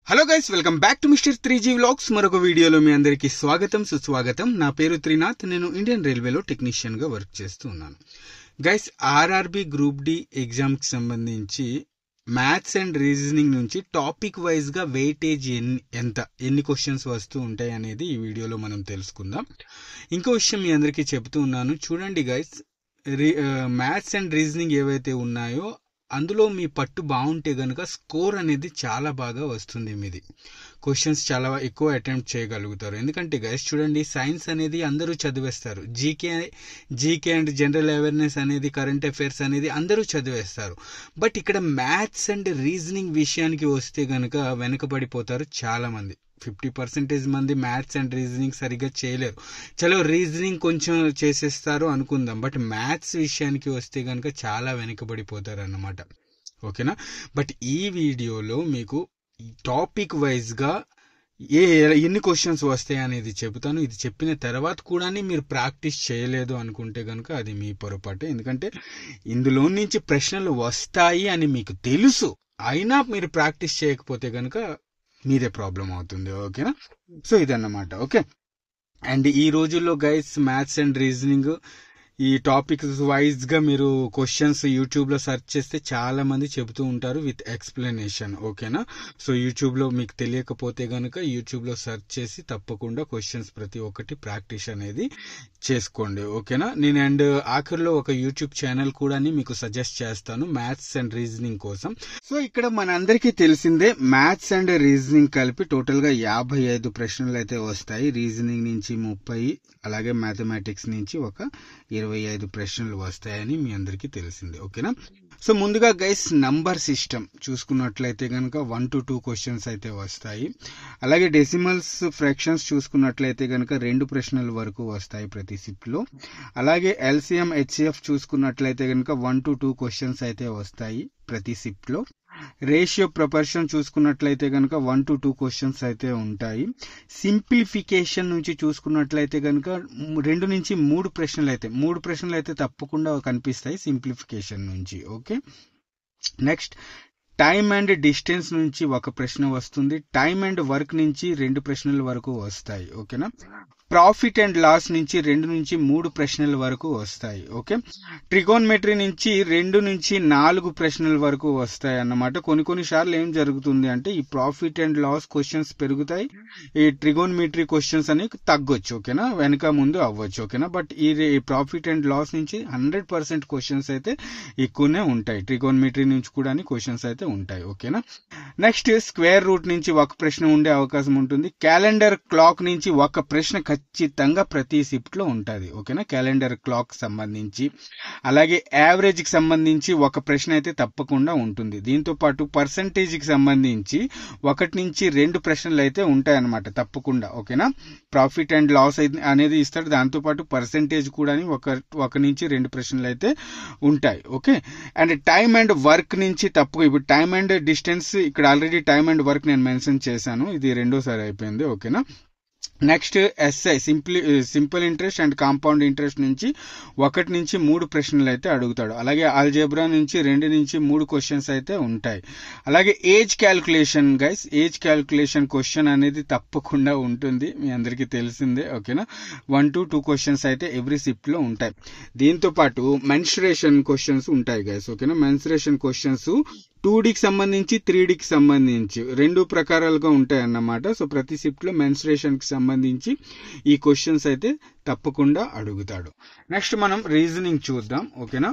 Hello guys, welcome back to mister 3G vlogs. మరొక వీడియోలో మీ అందరికీ స్వాగతం సుస్వాగతం. నా పేరు త్రినాథ్. నేను ఇండియన్ రైల్వేలో టెక్నీషియన్ గా వర్క్ చేస్తూ ఉన్నాను. Guys, RRB group D exam కి సంబంధించి మ్యాథ్స్ అండ్ రీజనింగ్ నుంచి టాపిక్ వైజ్ గా వెయిటేజ్ ఎన్ని క్వశ్చన్స్ వస్తూ ఉంటాయి అనేది ఈ వీడియోలో మనం తెలుసుకుందాం. ఇంకో విషయం మీ అందరికీ చెబుతూ ఉన్నాను, చూడండి గైస్, మ్యాథ్స్ అండ్ రీజనింగ్ ఏవైతే ఉన్నాయో అందులో మీ పట్టు బాగుంటే గనుక స్కోర్ అనేది చాలా బాగా వస్తుంది. మీది క్వశ్చన్స్ చాలా ఎక్కువ అటెంప్ట్ చేయగలుగుతారు. ఎందుకంటే గైస్ చూడండి, సైన్స్ అనేది అందరూ చదివేస్తారు, జీకే అండ్ జనరల్ అవేర్నెస్ అనేది, కరెంట్ అఫైర్స్ అనేది అందరూ చదివేస్తారు. బట్ ఇక్కడ మ్యాథ్స్ అండ్ రీజనింగ్ విషయానికి వస్తే గనుక వెనకబడిపోతారు చాలా మంది. 50% మంది మ్యాథ్స్ అండ్ రీజనింగ్ సరిగ్గా చేయలేరు. చలో రీజనింగ్ కొంచెం చేసేస్తారు అనుకుందాం, బట్ మ్యాథ్స్ విషయానికి వస్తే కనుక చాలా వెనుకబడిపోతారు అన్నమాట. ఓకేనా? బట్ ఈ వీడియోలో మీకు టాపిక్ వైజ్గా ఎన్ని క్వశ్చన్స్ వస్తాయి అనేది చెబుతాను. ఇది చెప్పిన తర్వాత కూడా మీరు ప్రాక్టీస్ చేయలేదు అనుకుంటే కనుక అది మీ పొరపాటే. ఎందుకంటే ఇందులో నుంచి ప్రశ్నలు వస్తాయి అని మీకు తెలుసు, అయినా మీరు ప్రాక్టీస్ చేయకపోతే కనుక మీదే ప్రాబ్లం అవుతుంది. ఓకేనా? సో ఇదన్నమాట. ఓకే, అండ్ ఈ రోజుల్లో గైస్ మ్యాథ్స్ అండ్ రీజనింగ్ ఈ టాపిక్స్ వైజ్ గా మీరు క్వశ్చన్స్ యూట్యూబ్ లో సెర్చ్ చేస్తే చాలా మంది చెబుతూ ఉంటారు విత్ ఎక్స్ప్లెనేషన్. ఓకేనా? సో యూట్యూబ్ లో మీకు తెలియకపోతే గనుక యూట్యూబ్ లో సెర్చ్ చేసి తప్పకుండా క్వశ్చన్స్ ప్రతి ఒక్కటి ప్రాక్టీస్ అనేది చేసుకోండి. ఓకేనా? నేను అండ్ ఆఖరిలో ఒక యూట్యూబ్ ఛానల్ కూడా మీకు సజెస్ట్ చేస్తాను మ్యాథ్స్ అండ్ రీజనింగ్ కోసం. సో ఇక్కడ మనందరికీ తెలిసిందే, మ్యాథ్స్ అండ్ రీజనింగ్ కలిపి టోటల్ గా 55 ప్రశ్నలు అయితే వస్తాయి. రీజనింగ్ నుంచి 30, అలాగే మ్యాథమెటిక్స్ నుంచి ఒక 25 ప్రశ్నలు వస్తాయని మీ అందరికీ తెలిసిందే. ఓకేనా? సో ముందుగా గైస్ నంబర్ సిస్టమ్ చూసుకున్నట్లయితే కనుక 1 to 2 క్వశ్చన్స్ అయితే వస్తాయి. అలాగే డెసిమల్స్ ఫ్రాక్షన్స్ చూసుకున్నట్లయితే కనుక 2 ప్రశ్నల వరకు వస్తాయి ప్రతి సిప్ లో. అలాగే ఎల్సిఎం హెచ్సిఎఫ్ చూసుకున్నట్లయితే కనుక 1 to 2 క్వశ్చన్స్ అయితే వస్తాయి ప్రతి సిప్ లో. రేషియో ప్రపోర్షన్ చూసుకున్నట్లయితే కనుక 1 to 2 క్వశ్చన్స్ అయితే ఉంటాయి. సింప్లిఫికేషన్ నుంచి చూసుకున్నట్లయితే కనుక 2 నుంచి 3 ప్రశ్నలు అయితే తప్పకుండా కనిపిస్తాయి సింప్లిఫికేషన్ నుంచి. Okay, next time and distance నుంచి ఒక ప్రశ్న వస్తుంది. టైమ్ అండ్ వర్క్ నుంచి 2 ప్రశ్నల వరకు వస్తాయి. ఓకేనా? ప్రాఫిట్ అండ్ లాస్ నుంచి 2 నుంచి 3 ప్రశ్నల వరకు వస్తాయి. ఓకే, ట్రిగోనమెట్రీ నుంచి 2 నుంచి 4 ప్రశ్నల వరకు వస్తాయి అన్నమాట. కొన్ని సార్లు ఏం జరుగుతుంది అంటే ఈ ప్రాఫిట్ అండ్ లాస్ క్వశ్చన్స్ పెరుగుతాయి, ఈ ట్రిగోనమెట్రీ క్వశ్చన్స్ అని తగ్గొచ్చు. ఓకేనా? వెనక ముందు అవ్వచ్చు. ఓకేనా? బట్ ఈ ప్రాఫిట్ అండ్ లాస్ నుంచి 100% క్వశ్చన్స్ అయితే ఎక్కువనే ఉంటాయి. ట్రిగోనమెట్రీ నుంచి కూడా క్వశ్చన్స్ అయితే ఉంటాయి. ఓకేనా? నెక్స్ట్ స్క్వేర్ రూట్ నుంచి ఒక ప్రశ్న ఉండే అవకాశం ఉంటుంది. క్యాలెండర్ క్లాక్ నుంచి ఒక ప్రశ్న ఖచ్చితంగా ప్రతి షిఫ్ట్ లో ఉంటుంది. ఓకేనా? క్యాలెండర్ క్లాక్ సంబంధించి, అలాగే యావరేజ్ కి సంబంధించి ఒక ప్రశ్న అయితే తప్పకుండా ఉంటుంది. దీంతో పాటు పర్సంటేజ్ కి సంబంధించి 1 నుంచి 2 ప్రశ్నలు అయితే ఉంటాయన్నమాట తప్పకుండా. ఓకేనా? ప్రాఫిట్ అండ్ లాస్ అనేది ఇస్తాడు, దాంతో పాటు పర్సంటేజ్ కూడా 1 నుంచి 2 ప్రశ్నలు అయితే ఉంటాయి. Okay, and time and work నుంచి ఇప్పుడు టైమ్ అండ్ డిస్టెన్స్, ఇక్కడ ఆల్రెడీ టైమ్ అండ్ వర్క్ నేను మెన్షన్ చేశాను, ఇది రెండోసారి అయిపోయింది. ఓకేనా? Next SI simple interest and compound interest నుంచి 1 నుంచి 3 ప్రశ్నలు అయితే అడుగుతాడు. అలాగే ఆల్జీబ్రా నుంచి 2 నుంచి 3 క్వశ్చన్స్ అయితే ఉంటాయి. అలాగే age calculation guys, age calculation question అనేది తప్పకుండా ఉంటుంది, మీ అందరికీ తెలిసిందే. ఓకేనా? 1 to 2 క్వశ్చన్స్ అయితే ఎవ్రీ సిప్ లో ఉంటాయి. దీంతో పాటు మెన్సురేషన్ క్వశ్చన్స్ ఉంటాయి గైస్. ఓకేనా? మెన్సురేషన్ క్వశ్చన్స్ 2Dకి సంబంధించి 3Dకి సంబంధించి 2 ప్రకారాలుగా ఉంటాయి అన్నమాట. సో ప్రతి షిఫ్ట్ లో మెన్సురేషన్ కి సంబంధించి ఈ క్వశ్చన్స్ అయితే తప్పకుండా అడుగుతాడు. నెక్స్ట్ మనం రీజనింగ్ చూద్దాం. ఓకేనా?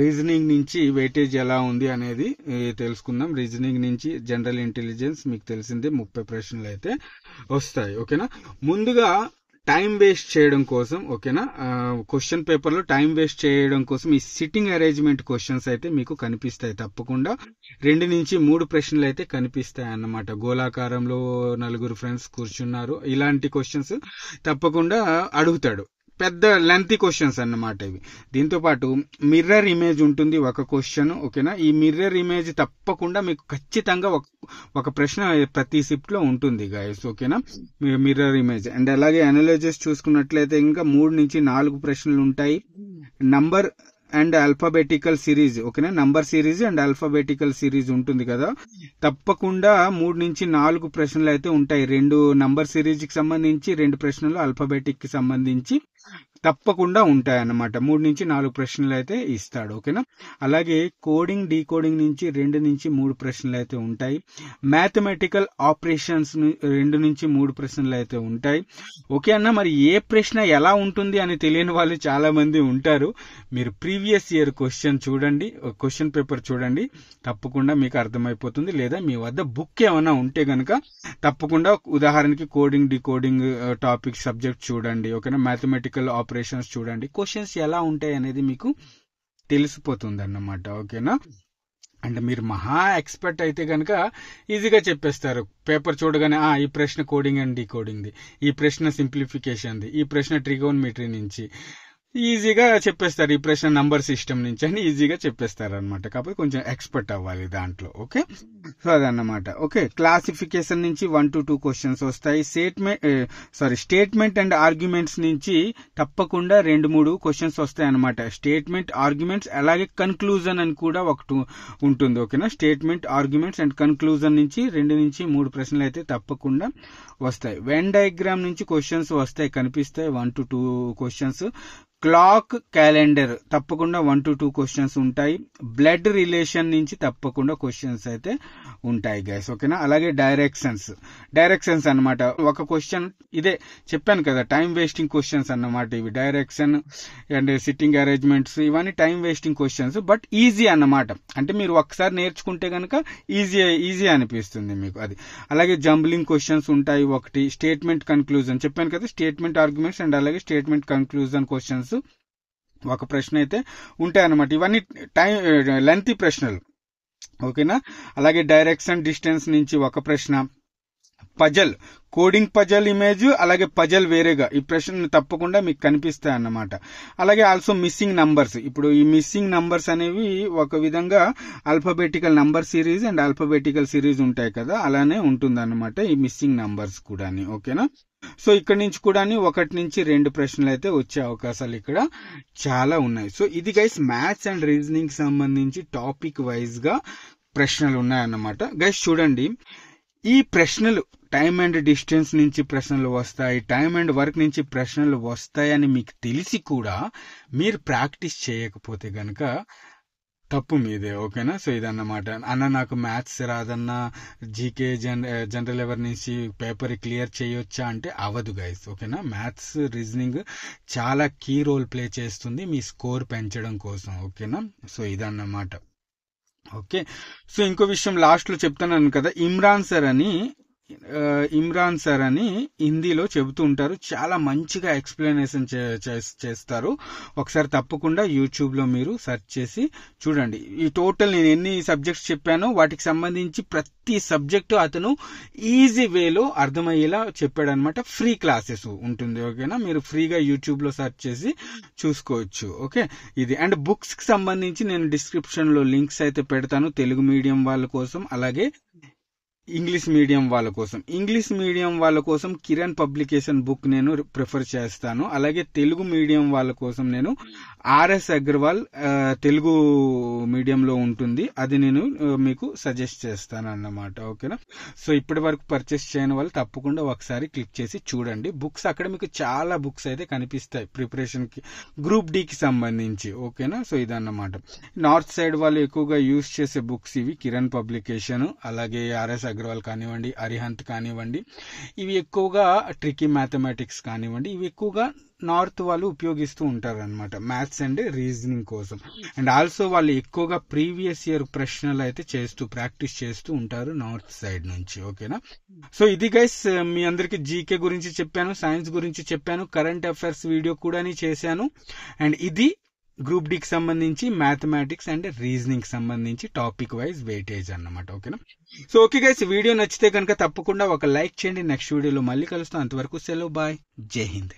రీజనింగ్ నుంచి వెయిటేజ్ ఎలా ఉంది అనేది తెలుసుకుందాం. రీజనింగ్ నుంచి జనరల్ ఇంటెలిజెన్స్ మీకు తెలిసిందే 30 ప్రశ్నలు అయితే వస్తాయి. ఓకేనా? ముందుగా టైం వేస్ట్ చేయడం కోసం, ఓకేనా, క్వశ్చన్ పేపర్ లో టైం వేస్ట్ చేయడం కోసం ఈ సిట్టింగ్ అరేంజ్మెంట్ క్వశ్చన్స్ అయితే మీకు కనిపిస్తాయి తప్పకుండా. 2 నుంచి 3 ప్రశ్నలు అయితే కనిపిస్తాయి అన్నమాట. గోళాకారంలో 4 ఫ్రెండ్స్ కూర్చున్నారు, ఇలాంటి క్వశ్చన్స్ తప్పకుండా అడుగుతాడు. పెద్ద లెంతీ క్వశ్చన్స్ అన్నమాట ఇవి. దీంతో పాటు మిర్రర్ ఇమేజ్ ఉంటుంది ఒక క్వశ్చన్. ఓకేనా? ఈ మిర్రర్ ఇమేజ్ తప్పకుండా మీకు ఖచ్చితంగా ఒక ప్రశ్న ప్రతి షిఫ్ట్ లో ఉంటుంది గైస్. ఓకేనా? మిర్రర్ ఇమేజ్ అండ్ అలాగే అనాలజీస్ చూసుకున్నట్లయితే ఇంకా 3 నుంచి 4 ప్రశ్నలు ఉంటాయి. నంబర్ అండ్ ఆల్ఫాబెటికల్ సిరీస్, ఓకేనా, number series and alphabetical series ఉంటుంది కదా, తప్పకుండా 3 నుంచి 4 ప్రశ్నలు అయితే ఉంటాయి. 2 నంబర్ సిరీస్ కి సంబంధించి, 2 ప్రశ్నలు ఆల్ఫాబెటిక్ కి సంబంధించి తప్పకుండా ఉంటాయి అన్నమాట. 3 నుంచి 4 ప్రశ్నలు అయితే ఇస్తాడు, ఓకేనా. అలాగే కోడింగ్ డీకోడింగ్ నుంచి 2 నుంచి 3 ప్రశ్నలు అయితే ఉంటాయి. మ్యాథమెటికల్ ఆపరేషన్స్ 2 నుంచి 3 ప్రశ్నలు అయితే ఉంటాయి. ఓకే అన్న, మరి ఏ ప్రశ్న ఎలా ఉంటుంది అని తెలియని వాళ్ళు చాలా మంది ఉంటారు. మీరు ప్రీవియస్ ఇయర్ క్వశ్చన్ చూడండి, క్వశ్చన్ పేపర్ చూడండి, తప్పకుండా మీకు అర్థమైపోతుంది. లేదా మీ వద్ద బుక్ ఏమైనా ఉంటే గనక తప్పకుండా ఉదాహరణకి కోడింగ్ డీకోడింగ్ టాపిక్ సబ్జెక్ట్ చూడండి, ఓకేనా. మ్యాథమెటికల్ ఆపరేషన్స్ చూడండి, క్వశ్చన్స్ ఎలా ఉంటాయి అనేది మీకు తెలిసిపోతుంది అన్నమాట, ఓకేనా. అంటే మీరు మహా ఎక్స్పర్ట్ అయితే కనుక ఈజీగా చెప్పేస్తారు. పేపర్ చూడగానే ఈ ప్రశ్న కోడింగ్ అండ్ డీకోడింగ్ది, ఈ ప్రశ్న సింప్లిఫికేషన్ది, ఈ ప్రశ్న ట్రిగోనోమెట్రీ నుంచి ఈజీగా చెప్పేస్తారు, ఈ ప్రశ్న నంబర్ సిస్టమ్ నుంచి అని ఈజీగా చెప్పేస్తారు అనమాట. కాకపోతే కొంచెం ఎక్స్పర్ట్ అవ్వాలి దాంట్లో, ఓకే. సో అదన్నమాట, ఓకే. క్లాసిఫికేషన్ నుంచి 1 to 2 క్వశ్చన్స్ వస్తాయి. స్టేట్మెంట్ అండ్ ఆర్గ్యుమెంట్స్ నుంచి తప్పకుండా 2-3 క్వశ్చన్స్ వస్తాయి అనమాట. స్టేట్మెంట్, ఆర్గ్యుమెంట్స్, అలాగే కన్క్లూజన్ అని కూడా ఒకటి ఉంటుంది, ఓకేనా. స్టేట్మెంట్, ఆర్గ్యుమెంట్స్ అండ్ కన్క్లూజన్ నుంచి 2 నుంచి 3 ప్రశ్నలు అయితే తప్పకుండా వస్తాయి. వెన్ డయాగ్రామ్ నుంచి క్వశ్చన్స్ వస్తాయి, కనిపిస్తాయి, 1 to 2 క్వశ్చన్స్. క్లాక్, క్యాలెండర్ తప్పకుండా 1 to 2 క్వశ్చన్స్ ఉంటాయి. బ్లడ్ రిలేషన్ నుంచి తప్పకుండా క్వశ్చన్స్ అయితే ఉంటాయి గైస్, ఓకేనా. అలాగే డైరెక్షన్స్ అన్నమాట. ఒక క్వశ్చన్ ఇదే చెప్పాను కదా, టైం వేస్టింగ్ క్వశ్చన్స్ అన్నమాట ఇవి. డైరెక్షన్ అండ్ సిట్టింగ్ అరేంజ్మెంట్స్ ఇవన్నీ time wasting questions, but easy అన్నమాట. అంటే మీరు ఒకసారి నేర్చుకుంటే కనుక ఈజీ అనిపిస్తుంది మీకు అది. అలాగే జంబ్లింగ్ క్వశ్చన్స్ ఉంటాయి ఒకటి. స్టేట్మెంట్ కన్క్లూజన్ చెప్పాను కదా, స్టేట్మెంట్ ఆర్గ్యుమెంట్స్ అండ్ అలాగే స్టేట్మెంట్ కన్క్లూజన్ క్వశ్చన్స్ ఒక ప్రశ్న అయితే ఉంటాయి అన్నమాట. ఇవన్నీ లెంతీ ప్రశ్నలు, ఓకేనా. అలాగే డైరెక్షన్ డిస్టెన్స్ నుంచి ఒక ప్రశ్న. పజల్, కోడింగ్ పజల్ ఇమేజ్, అలాగే పజల్ వేరేగా, ఈ ప్రశ్న తప్పకుండా మీకు కనిపిస్తాయి అన్నమాట. అలాగే ఆల్సో మిస్సింగ్ నంబర్స్. ఇప్పుడు ఈ మిస్సింగ్ నంబర్స్ అనేవి ఒక విధంగా alphabetical number series and alphabetical series ఉంటాయి కదా, అలానే ఉంటుంది అన్నమాట ఈ మిస్సింగ్ నంబర్స్ కూడా, ఓకేనా. సో ఇక్కడ నుంచి కూడా 1 నుంచి 2 ప్రశ్నలు అయితే వచ్చే అవకాశాలు ఇక్కడ చాలా ఉన్నాయి. సో ఇది గైస్ మ్యాథ్స్ అండ్ రీజనింగ్ సంబంధించి టాపిక్ వైజ్ గా ప్రశ్నలు ఉన్నాయన్నమాట. గైస్ చూడండి, ఈ ప్రశ్నలు టైమ్ అండ్ డిస్టెన్స్ నుంచి ప్రశ్నలు వస్తాయి, టైమ్ అండ్ వర్క్ నుంచి ప్రశ్నలు వస్తాయని మీకు తెలిసి కూడా మీరు ప్రాక్టీస్ చేయకపోతే గనక తప్పు మీదే, ఓకేనా. సో ఇదన్నమాట. అన్న నాకు మ్యాథ్స్ రాదన్న, జీకే జనరల్ ఎవరి నుంచి పేపర్ క్లియర్ చేయొచ్చా అంటే అవదు గైస్, ఓకేనా. మ్యాథ్స్, రీజనింగ్ చాలా కీ రోల్ ప్లే చేస్తుంది మీ స్కోర్ పెంచడం కోసం, ఓకేనా. సో ఇదన్నమాట, ఓకే. సో ఇంకో విషయం లాస్ట్ లో చెప్తున్నాను కదా, ఇమ్రాన్ సార్ అని హిందీలో చెబుతూ ఉంటారు. చాలా మంచిగా ఎక్స్ప్లెనేషన్ చేస్తారు. ఒకసారి తప్పకుండా యూట్యూబ్ లో మీరు సెర్చ్ చేసి చూడండి. ఈ టోటల్ నేను ఎన్ని సబ్జెక్ట్స్ చెప్పానో వాటికి సంబంధించి ప్రతి సబ్జెక్టు అతను ఈజీ వేలో అర్థమయ్యేలా చెప్పాడు అనమాట. ఫ్రీ క్లాసెస్ ఉంటుంది, ఓకేనా. మీరు ఫ్రీగా యూట్యూబ్ లో సెర్చ్ చేసి చూసుకోవచ్చు, ఓకే. ఇది అండ్ బుక్స్ కి సంబంధించి నేను డిస్క్రిప్షన్ లో లింక్స్ అయితే పెడతాను, తెలుగు మీడియం వాళ్ళ కోసం, అలాగే ఇంగ్లీష్ మీడియం వాళ్ళ కోసం కిరణ్ పబ్లికేషన్ బుక్ నేను ప్రిఫర్ చేస్తాను. అలాగే తెలుగు మీడియం వాళ్ళ కోసం నేను ఆర్ఎస్ అగర్వాల్ తెలుగు మీడియంలో ఉంటుంది, అది నేను మీకు సజెస్ట్ చేస్తాను అన్నమాట, ఓకేనా. సో ఇప్పటి వరకు పర్చేస్ చేయని వాళ్ళు తప్పకుండా ఒకసారి క్లిక్ చేసి చూడండి. బుక్స్ అక్కడ మీకు చాలా బుక్స్ అయితే కనిపిస్తాయి ప్రిపరేషన్ కి, గ్రూప్ డి కి సంబంధించి, ఓకేనా. సో ఇదన్నమాట. నార్త్ సైడ్ వాళ్ళు ఎక్కువగా యూజ్ చేసే బుక్స్ ఇవి, కిరణ్ పబ్లికేషన్, అలాగే ఆర్ఎస్ అగర్వాల్ కానివ్వండి, అరిహంత్ కానివ్వండి, ఇవి ఎక్కువగా ట్రికీ మ్యాథమెటిక్స్ కానివ్వండి, ఇవి ఎక్కువగా నార్త్ వాళ్ళు ఉపయోగిస్తూ ఉంటారు అనమాట మ్యాథ్స్ అండ్ రీజనింగ్ కోసం. అండ్ ఆల్సో వాళ్ళు ఎక్కువగా ప్రీవియస్ ఇయర్ ప్రశ్నలు అయితే ప్రాక్టీస్ చేస్తూ ఉంటారు నార్త్ సైడ్ నుంచి, ఓకేనా. సో ఇది గైస్ మీ అందరికి జీకే గురించి చెప్పాను, సైన్స్ గురించి చెప్పాను, కరెంట్ అఫైర్స్ వీడియో కూడా చేశాను. అండ్ ఇది గ్రూప్ డి కి సంబంధించి మ్యాథమెటిక్స్ అండ్ రీజనింగ్ సంబంధించి టాపిక్ వైజ్ వెయిటేజ్ అన్నమాట, ఓకేనా. సో ఓకే గైస్, వీడియో నచ్చితే కనుక తప్పకుండా ఒక లైక్ చేయండి. నెక్స్ట్ వీడియోలో మళ్ళీ కలుస్తాం, అంతవరకు సెలవు, బాయ్, జై హింద్.